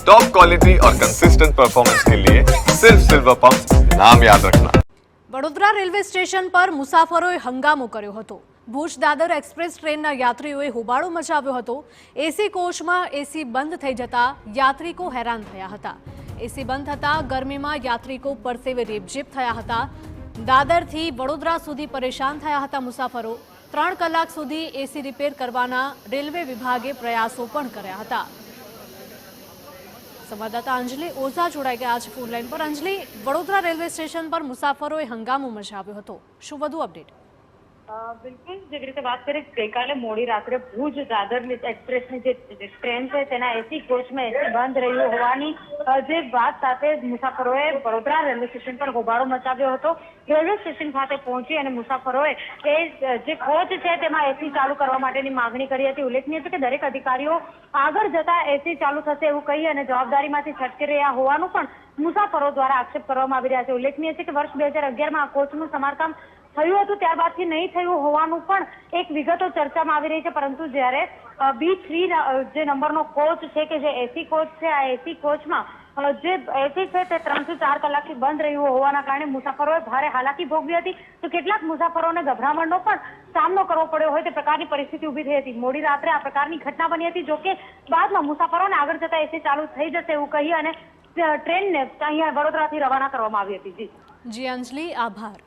Top quality और consistent performance के लिए सिर्फ सिल्वर पंप नाम याद रखना। વડોદરા રેલવે સ્ટેશન પર મુસાફરોએ હંગામો કર્યો હતો। ભુજ દાદર એક્સપ્રેસ ટ્રેનના યાત્રીઓએ હોબાળો મચાવ્યો હતો। એસી કોચમાં એસી બંધ થઈ જતા યાત્રિકો હેરાન થયા હતા। એસી બંધ થતા ગરમીમાં યાત્રિકો પરસેવે રેબઝેબ થયા હતા। દાદરથી વડોદરા સુધી પરેશાન થયા હતા મુસાફરો। 3 કલાક સુધી એસી રિપેર કરવાના રેલવે વિભાગે પ્રયાસો પણ કર્યા હતા। संवाददाता अंजलि ओझा जोड़ाई गया आज फोन लाइन पर। अंजलि, वडोदरा रेलवे स्टेशन पर मुसाफरोए हंगामो मचाव्यो हतो, शुं वधु अपडेट? बिल्कुल जे रीते बात करें गई काले मोड़ी रात्रे भूज दादर एक्सप्रेस ट्रेन है तेना एसी कोच में एसी बंद रह्यो होवानी जे बात साथे मुसाफरोए वडोदरा रेलवे स्टेशन पर होबाळो मचाव्यो हतो। रेलवे स्टेशन खाते पहुंची अने मुसाफरोए जे कोच है तेमां एसी चालू करवा माटेनी मागणी करी हती। उल्लेखनीय छे के दरेक अधिकारीओ आगळ जता एसी चालू थशे एवुं कही अने जवाबदारीमांथी छटकी રહ્યા હોવાનું પણ મુસાફરો દ્વારા આક્ષેપ કરવામાં આવી રહ્યા છે। ઉલ્લેખનીય છે કે વર્ષ 2011 માં આ કોચનું સમારકામ થયું હતું, ત્યારબાદથી નહીં થયું હોવાનું પણ એક વિગતો ચર્ચામાં આવી રહી છે। પરંતુ જ્યારે B3 જે નંબરનો કોચ છે કે જે એસી કોચ છે, આ એસી કોચમાં જે એસી છે તે 3 થી 4 કલાકથી બંધ રહ્યું હોવાના કારણે મુસાફરોએ ભારે હાલાકી ભોગવી હતી। તો કેટલાક મુસાફરોને ગભરામણનો પણ સામનો કરવો પડ્યો હોય તે પ્રકારની પરિસ્થિતિ ઊભી થઈ હતી। મોડી રાત્રે આ પ્રકારની ઘટના બની હતી। જોકે બાદમાં મુસાફરોને આગળ જતા એસી ચાલુ થઈ જશે એવું કહી અને ટ્રેનને અહીંયા વડોદરાથી રવાના કરવામાં આવી હતી। જી જી અંજલિ, આભાર।